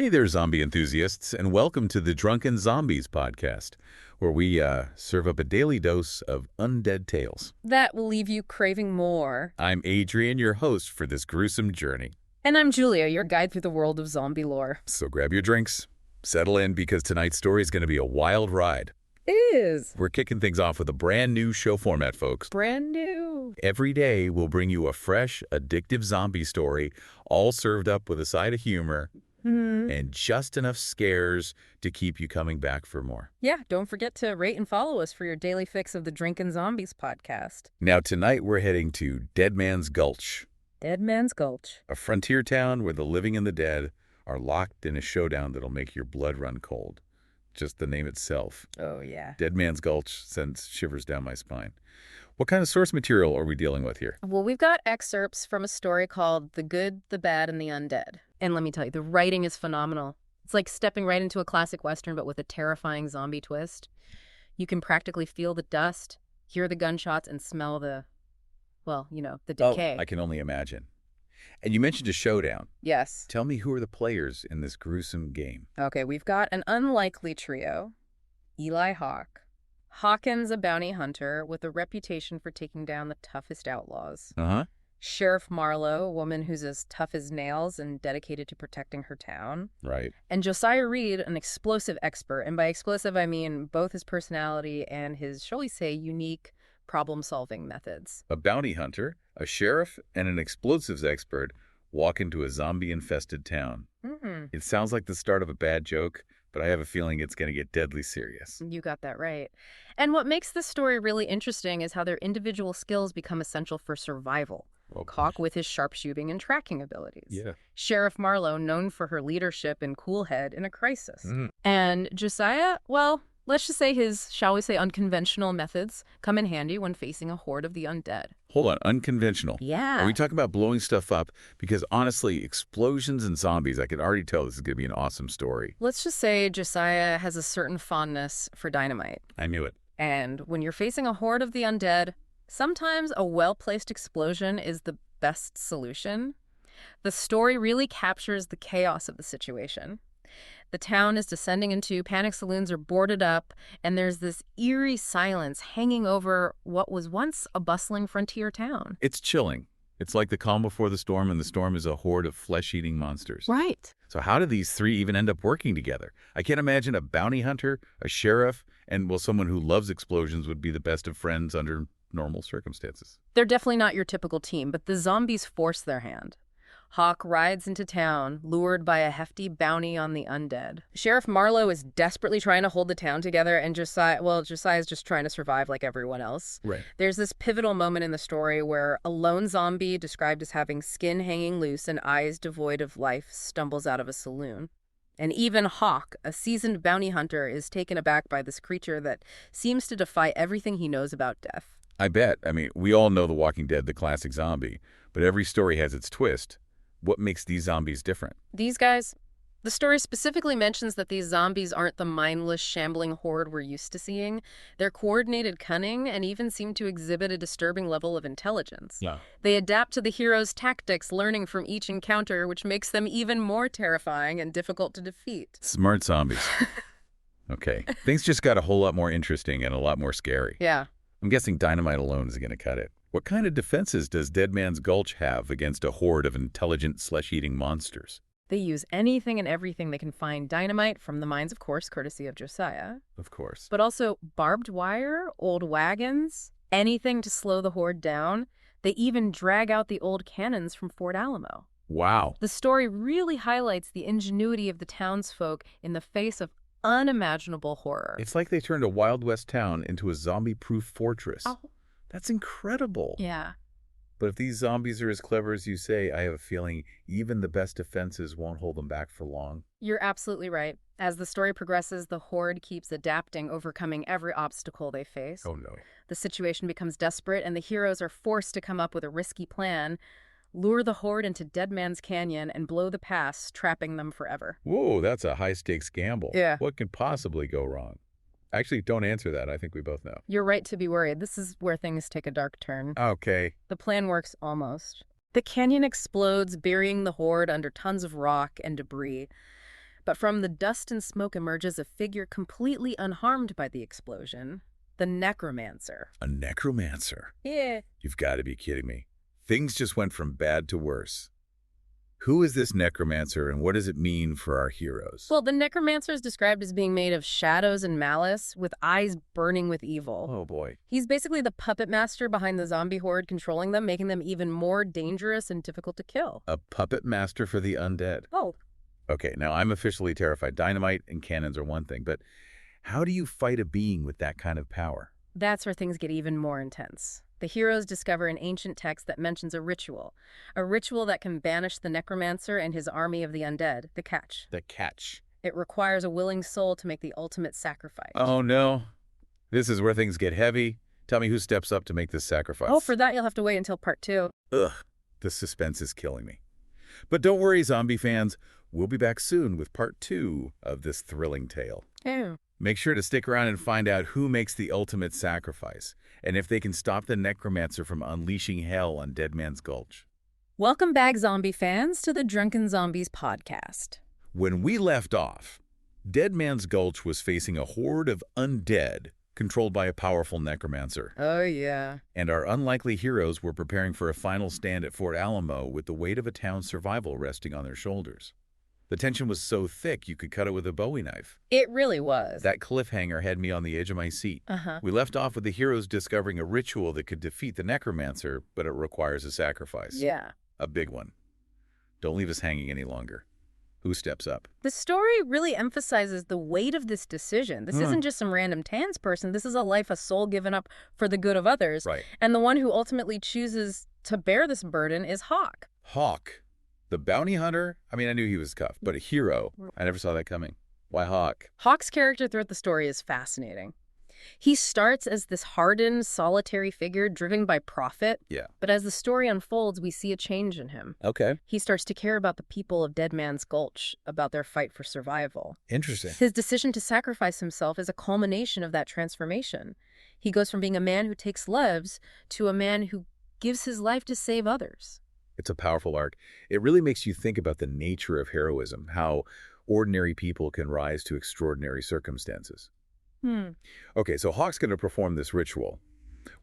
Hey there, zombie enthusiasts, and welcome to the Drunken Zombies podcast, where we serve up a daily dose of undead tales. That will leave you craving more. I'm Adrian, your host for this gruesome journey. And I'm Julia, your guide through the world of zombie lore. So grab your drinks, settle in, because tonight's story is going to be a wild ride. It is. We're kicking things off with a brand new show format, folks. Brand new. Every day, we'll bring you a fresh, addictive zombie story, all served up with a side of humor, and just enough scares to keep you coming back for more. Yeah, don't forget to rate and follow us for your daily fix of the Drinkin' Zombies podcast. Now, tonight we're heading to Dead Man's Gulch, Dead Man's Gulch. a frontier town where the living and the dead are locked in a showdown that'll make your blood run cold. Just the name itself. Oh, yeah. Dead Man's Gulch sends shivers down my spine. What kind of source material are we dealing with here? Well, we've got excerpts from a story called The Good, the Bad, and the Undead. And let me tell you, the writing is phenomenal. It's like stepping right into a classic Western, but with a terrifying zombie twist. You can practically feel the dust, hear the gunshots, and smell the decay. I can only imagine. And you mentioned a showdown. Yes. Tell me, who are the players in this gruesome game? Okay, we've got an unlikely trio. Eli Hawk. Hawkins, a bounty hunter with a reputation for taking down the toughest outlaws. Uh-huh. Sheriff Marlowe, a woman who's as tough as nails and dedicated to protecting her town. Right. And Josiah Reed, an explosive expert. And by explosive, I mean both his personality and his, shall we say, unique problem-solving methods. A bounty hunter, a sheriff, and an explosives expert walk into a zombie-infested town. It sounds like the start of a bad joke, but I have a feeling it's going to get deadly serious. You got that right. And what makes this story really interesting is how their individual skills become essential for survival. Well, Hawk with his sharpshooting and tracking abilities. Yeah. Sheriff Marlowe, known for her leadership and cool head in a crisis. And Josiah, well, let's just say his, shall we say, unconventional methods come in handy when facing a horde of the undead. Hold on, unconventional. Yeah. Are we talking about blowing stuff up? Because honestly, explosions and zombies, I can already tell this is going to be an awesome story. Let's just say Josiah has a certain fondness for dynamite. I knew it. And when you're facing a horde of the undead, sometimes a well-placed explosion is the best solution. The story really captures the chaos of the situation. The town is descending into, panic saloons are boarded up, and there's this eerie silence hanging over what was once a bustling frontier town. It's chilling. It's like the calm before the storm, and the storm is a horde of flesh-eating monsters. Right. So how do these three even end up working together? I can't imagine a bounty hunter, a sheriff, and, well, someone who loves explosions would be the best of friends under normal circumstances. They're definitely not your typical team, but the zombies force their hand. Hawk rides into town, lured by a hefty bounty on the undead. Sheriff Marlowe is desperately trying to hold the town together, and Josiah's just trying to survive like everyone else. Right. There's this pivotal moment in the story where a lone zombie, described as having skin hanging loose and eyes devoid of life, stumbles out of a saloon. And even Hawk, a seasoned bounty hunter, is taken aback by this creature that seems to defy everything he knows about death. I bet. I mean, we all know The Walking Dead, the classic zombie, but every story has its twist. What makes these zombies different? These guys, the story specifically mentions that these zombies aren't the mindless, shambling horde we're used to seeing. They're coordinated, cunning, and even seem to exhibit a disturbing level of intelligence. Yeah. They adapt to the hero's tactics, learning from each encounter, which makes them even more terrifying and difficult to defeat. Smart zombies. Okay. Things just got a whole lot more interesting and a lot more scary. Yeah. I'm guessing dynamite alone is going to cut it. What kind of defenses does Dead Man's Gulch have against a horde of intelligent, flesh-eating monsters? They use anything and everything they can find. Dynamite from the mines, of course, courtesy of Josiah. Of course. But also barbed wire, old wagons, anything to slow the horde down. They even drag out the old cannons from Fort Alamo. Wow. The story really highlights the ingenuity of the townsfolk in the face of unimaginable horror. It's like they turned a Wild West town into a zombie-proof fortress. Oh. That's incredible. Yeah. But if these zombies are as clever as you say, I have a feeling even the best defenses won't hold them back for long. You're absolutely right. As the story progresses, the horde keeps adapting, overcoming every obstacle they face. Oh, no. The situation becomes desperate, and the heroes are forced to come up with a risky plan, lure the horde into Dead Man's Canyon, and blow the pass, trapping them forever. Whoa, that's a high-stakes gamble. Yeah. What can possibly go wrong? Actually, don't answer that. I think we both know. You're right to be worried. This is where things take a dark turn. Okay. The plan works almost. The canyon explodes, burying the horde under tons of rock and debris. But from the dust and smoke emerges a figure completely unharmed by the explosion, the necromancer. A necromancer? Yeah. You've got to be kidding me. Things just went from bad to worse. Who is this necromancer and what does it mean for our heroes? Well, the necromancer is described as being made of shadows and malice, with eyes burning with evil. Oh boy. He's basically the puppet master behind the zombie horde controlling them, making them even more dangerous and difficult to kill. A puppet master for the undead. Oh. Okay, now I'm officially terrified. Dynamite and cannons are one thing, but how do you fight a being with that kind of power? That's where things get even more intense. The heroes discover an ancient text that mentions a ritual that can banish the necromancer and his army of the undead. The catch. The catch. It requires a willing soul to make the ultimate sacrifice. Oh no. This is where things get heavy. Tell me who steps up to make this sacrifice. Oh, for that you'll have to wait until part 2. Ugh, the suspense is killing me. But don't worry, zombie fans. We'll be back soon with part 2 of this thrilling tale. Oh. Make sure to stick around and find out who makes the ultimate sacrifice, and if they can stop the necromancer from unleashing hell on Dead Man's Gulch. Welcome back, zombie fans, to the Drunken Zombies podcast. When we left off, Dead Man's Gulch was facing a horde of undead controlled by a powerful necromancer. Oh, yeah. And our unlikely heroes were preparing for a final stand at Fort Alamo with the weight of a town's survival resting on their shoulders. The tension was so thick you could cut it with a Bowie knife. It really was. That cliffhanger had me on the edge of my seat. Uh-huh. We left off with the heroes discovering a ritual that could defeat the necromancer, but it requires a sacrifice. Yeah. A big one. Don't leave us hanging any longer. Who steps up? The story really emphasizes the weight of this decision. This isn't just some random Tans person. This is a life, a soul given up for the good of others. Right. And the one who ultimately chooses to bear this burden is Hawk. Hawk. The bounty hunter? I mean, I knew he was tough, but a hero. I never saw that coming. Why Hawk? Hawk's character throughout the story is fascinating. He starts as this hardened, solitary figure driven by profit. Yeah. But as the story unfolds, we see a change in him. Okay. He starts to care about the people of Dead Man's Gulch, about their fight for survival. Interesting. His decision to sacrifice himself is a culmination of that transformation. He goes from being a man who takes lives to a man who gives his life to save others. It's a powerful arc. It really makes you think about the nature of heroism, how ordinary people can rise to extraordinary circumstances. Okay, so Hawk's going to perform this ritual.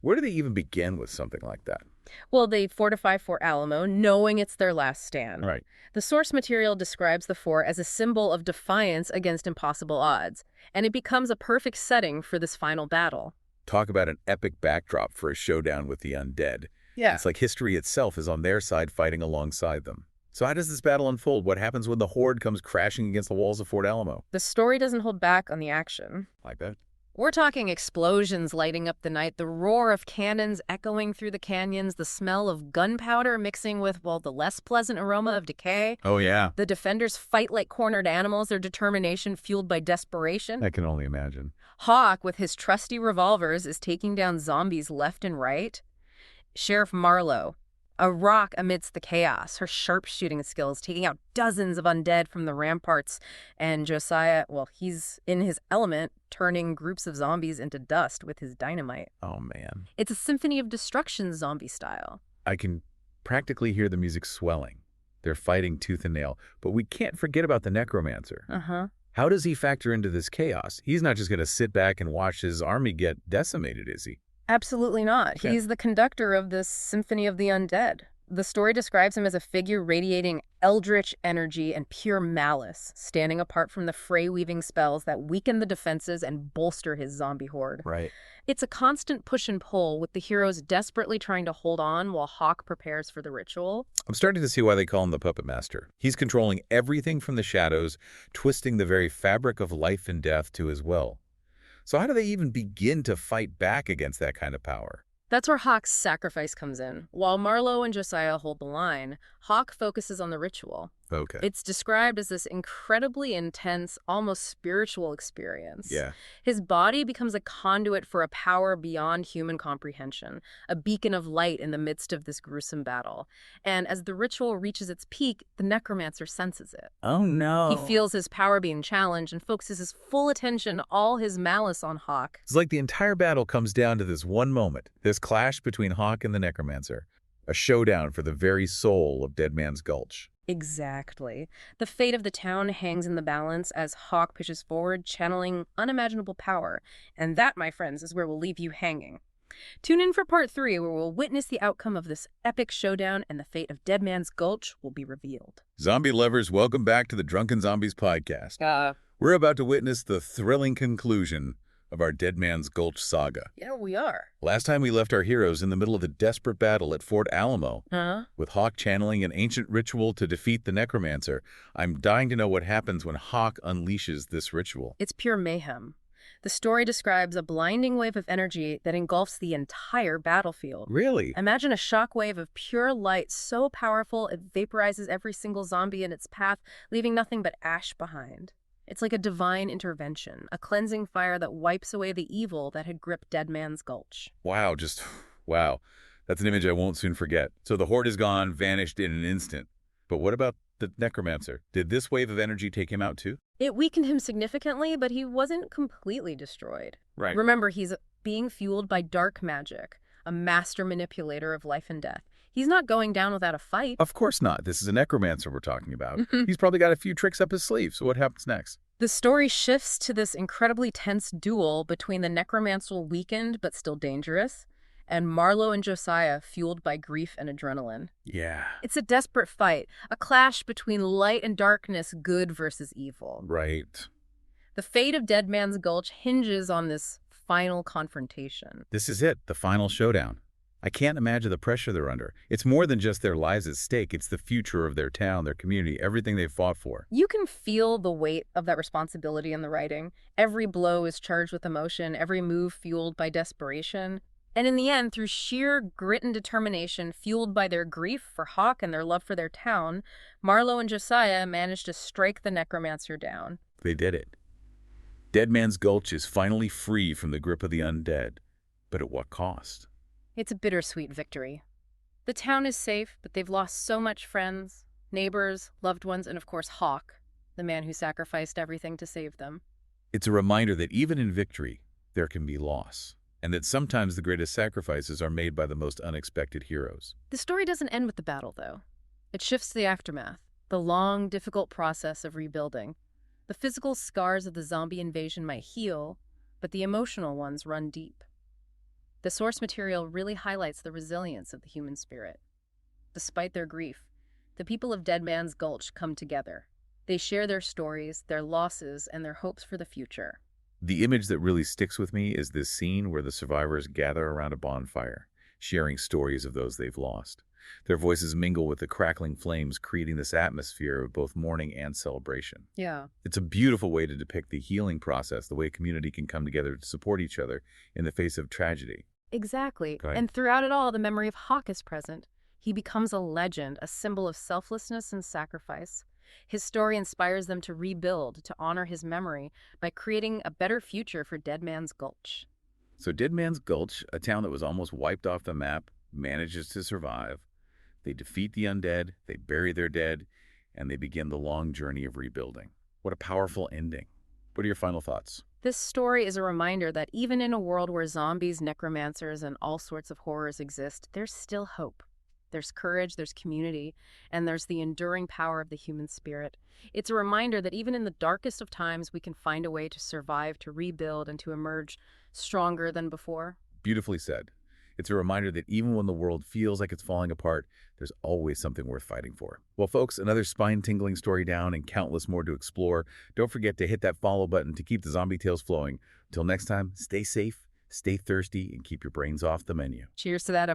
Where do they even begin with something like that? Well, they fortify Fort Alamo, knowing it's their last stand. Right. The source material describes the fort as a symbol of defiance against impossible odds, and it becomes a perfect setting for this final battle. Talk about an epic backdrop for a showdown with the undead. Yeah. It's like history itself is on their side fighting alongside them. So how does this battle unfold? What happens when the horde comes crashing against the walls of Fort Alamo? The story doesn't hold back on the action. Like that? We're talking explosions lighting up the night, the roar of cannons echoing through the canyons, the smell of gunpowder mixing with, well, the less pleasant aroma of decay. Oh, yeah. The defenders fight like cornered animals, their determination fueled by desperation. I can only imagine. Hawk, with his trusty revolvers, is taking down zombies left and right. Sheriff Marlowe, a rock amidst the chaos, her sharpshooting skills taking out dozens of undead from the ramparts. And Josiah, well, he's in his element, turning groups of zombies into dust with his dynamite. Oh, man. It's a symphony of destruction zombie style. I can practically hear the music swelling. They're fighting tooth and nail. But we can't forget about the necromancer. Uh-huh. How does he factor into this chaos? He's not just going to sit back and watch his army get decimated, is he? Absolutely not. Okay. He's the conductor of this symphony of the undead. The story describes him as a figure radiating eldritch energy and pure malice, standing apart from the fray-weaving spells that weaken the defenses and bolster his zombie horde. Right. It's a constant push and pull, with the heroes desperately trying to hold on while Hawk prepares for the ritual. I'm starting to see why they call him the Puppet Master. He's controlling everything from the shadows, twisting the very fabric of life and death to his will. So how do they even begin to fight back against that kind of power? That's where Hawk's sacrifice comes in. While Marlowe and Josiah hold the line, Hawk focuses on the ritual. Okay. It's described as this incredibly intense, almost spiritual experience. Yeah. His body becomes a conduit for a power beyond human comprehension, a beacon of light in the midst of this gruesome battle. And as the ritual reaches its peak, the necromancer senses it. Oh, no. He feels his power being challenged and focuses his full attention, all his malice on Hawk. It's like the entire battle comes down to this one moment, this clash between Hawk and the necromancer, a showdown for the very soul of Dead Man's Gulch. Exactly. The fate of the town hangs in the balance as Hawk pushes forward, channeling unimaginable power. And that, my friends, is where we'll leave you hanging. Tune in for part 3, where we'll witness the outcome of this epic showdown and the fate of Dead Man's Gulch will be revealed. Zombie lovers, welcome back to the Drunken Zombies podcast. We're about to witness the thrilling conclusion of our Dead Man's Gulch saga. Yeah, we are. Last time we left our heroes in the middle of a desperate battle at Fort Alamo, with Hawk channeling an ancient ritual to defeat the necromancer. I'm dying to know what happens when Hawk unleashes this ritual. It's pure mayhem. The story describes a blinding wave of energy that engulfs the entire battlefield. Really? Imagine a shockwave of pure light so powerful it vaporizes every single zombie in its path, leaving nothing but ash behind. It's like a divine intervention, a cleansing fire that wipes away the evil that had gripped Dead Man's Gulch. Wow, wow. That's an image I won't soon forget. So the horde is gone, vanished in an instant. But what about the necromancer? Did this wave of energy take him out too? It weakened him significantly, but he wasn't completely destroyed. Right. Remember, he's being fueled by dark magic, a master manipulator of life and death. He's not going down without a fight. Of course not. This is a necromancer we're talking about. He's probably got a few tricks up his sleeve, so what happens next? The story shifts to this incredibly tense duel between the necromancer weakened but still dangerous, and Marlowe and Josiah fueled by grief and adrenaline. Yeah. It's a desperate fight, a clash between light and darkness, good versus evil. Right. The fate of Dead Man's Gulch hinges on this final confrontation. This is it, the final showdown. I can't imagine the pressure they're under. It's more than just their lives at stake. It's the future of their town, their community, everything they've fought for. You can feel the weight of that responsibility in the writing. Every blow is charged with emotion, every move fueled by desperation. And in the end, through sheer grit and determination, fueled by their grief for Hawk and their love for their town, Marlowe and Josiah managed to strike the necromancer down. They did it. Dead Man's Gulch is finally free from the grip of the undead. But at what cost? It's a bittersweet victory. The town is safe, but they've lost so much friends, neighbors, loved ones, and of course Hawk, the man who sacrificed everything to save them. It's a reminder that even in victory, there can be loss, and that sometimes the greatest sacrifices are made by the most unexpected heroes. The story doesn't end with the battle, though. It shifts to the aftermath, the long, difficult process of rebuilding. The physical scars of the zombie invasion might heal, but the emotional ones run deep. The source material really highlights the resilience of the human spirit. Despite their grief, the people of Dead Man's Gulch come together. They share their stories, their losses, and their hopes for the future. The image that really sticks with me is this scene where the survivors gather around a bonfire, sharing stories of those they've lost. Their voices mingle with the crackling flames, creating this atmosphere of both mourning and celebration. Yeah. It's a beautiful way to depict the healing process, the way a community can come together to support each other in the face of tragedy. Exactly. Okay. And throughout it all, the memory of Hawk is present. He becomes a legend, a symbol of selflessness and sacrifice. His story inspires them to rebuild, to honor his memory by creating a better future for Dead Man's Gulch. So Dead Man's Gulch, a town that was almost wiped off the map, manages to survive. They defeat the undead, they bury their dead, and they begin the long journey of rebuilding. What a powerful ending. What are your final thoughts? This story is a reminder that even in a world where zombies, necromancers, and all sorts of horrors exist, there's still hope. There's courage, there's community, and there's the enduring power of the human spirit. It's a reminder that even in the darkest of times, we can find a way to survive, to rebuild, and to emerge stronger than before. Beautifully said. It's a reminder that even when the world feels like it's falling apart, there's always something worth fighting for. Well, folks, another spine-tingling story down and countless more to explore. Don't forget to hit that follow button to keep the zombie tales flowing. Until next time, stay safe, stay thirsty, and keep your brains off the menu. Cheers to that.